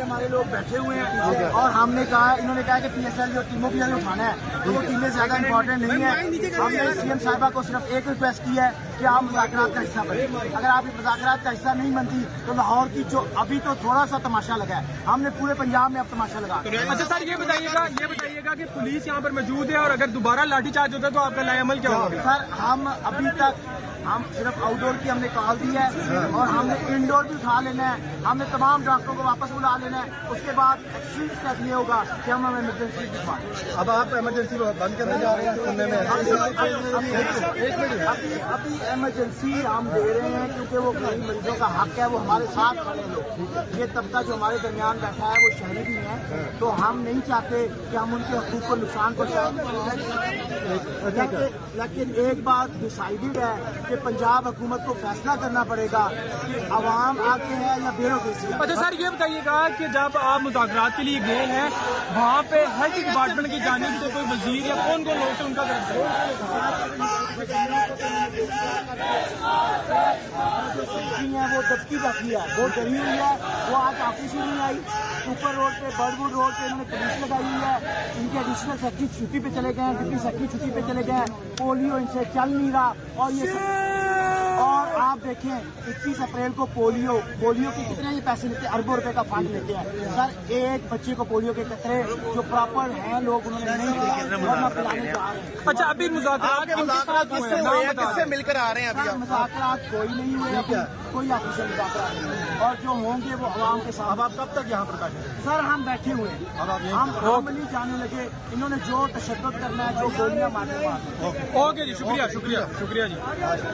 ہمارے لوگ بیٹھے ہوئے ہیں اور ہم نے کہا، انہوں نے کہا کہ پی ایس ایل جو ٹیموں کی اٹھانا ہے تو وہ ٹیمیں زیادہ امپورٹنٹ نہیں ہے. ہم نے سی ایم صاحبہ کو صرف ایک ریکویسٹ کی ہے کہ آپ مذاکرات کا حصہ بنیں. اگر آپ مذاکرات کا حصہ نہیں بنتی تو لاہور کی جو ابھی تو تھوڑا سا تماشا لگا ہے، ہم نے پورے پنجاب میں اب تماشا لگا. اچھا سر، یہ بتائیے گا کہ پولیس یہاں پر موجود ہے اور اگر دوبارہ لاٹھی چارج ہوتا ہے تو آپ کا لائے عمل کیا ہوگا؟ سر ہم ابھی تک صرف آؤٹ ڈور کی ہم نے کال دی ہے اور ہم نے انڈور بھی اٹھا لینا ہے. ہم نے تمام ڈاکٹروں کو واپس بلا لینا ہے. اس کے بعد ایکسٹریم اسٹیپ یہ ہوگا کہ ہم ایمرجنسی دکھوائیں. اب آپ ایمرجنسی بند کرنے جا رہے ہیں سننے میں؟ ابھی ایمرجنسی ہم دے رہے ہیں کیونکہ وہ غریب مریضوں کا حق ہے، وہ ہمارے ساتھ کھڑے لوگ. یہ طبقہ جو ہمارے درمیان بیٹھا ہے وہ شہری بھی ہیں، تو ہم نہیں چاہتے کہ ہم ان کے حقوق کو نقصان پہنچائیں. لیکن ایک بات ڈسائیڈڈ ہے کہ پنجاب حکومت کو فیصلہ کرنا پڑے گا کہ عوام آگے ہے یا بیوروکریسی. اچھا سر، یہ بتائیے گا کہ جب آپ مذاکرات کے لیے گئے ہیں وہاں پہ ہیلتھ ڈپارٹمنٹ کی جانب سے کوئی وزیر یا کون لوگ تھے ان کا جو سیکھی ہیں وہ دبکی بیٹھی ہے، وہ ڈری ہوئی ہے، وہ آج آفس ہی نہیں آئی. اوپر روڈ پہ برڈ ووڈ روڈ پہ انہوں نے پولیس لگائی ہوئی ہے. ان کے ایڈیشنل سیکٹری چھٹی پہ چلے گئے ہیں، ڈپٹی سیکٹری چھٹی پہ چلے گئے ہیں. پولیو ان سے چل نہیں رہا اور آپ دیکھیں 21 اپریل کو پولیو کے کتنے یہ پیسے لیتے ہیں، اربوں روپے کا فنڈ لیتے ہیں. سر ایک بچے کو پولیو کے قطرے جو پراپر ہیں لوگ انہوں نے نہیں دیا ورنہ پلانے جا رہے ہیں. اچھا ابھی مذاکرات کس سے مل کر آ رہے ہیں ابھی؟ مذاکرات کوئی نہیں ہوئے، کوئی آفیشل مذاکرات نہیں، اور جو ہوں گے وہ عوام کے ساتھ. اب آپ کب تک یہاں پر بیٹھے؟ سر ہم بیٹھے ہوئے ہیں، ہم نہیں جانے لگے. انہوں نے جو تشدد کرنا ہے، جو گولیاں مارنے. اوکے جی، شکریہ جی.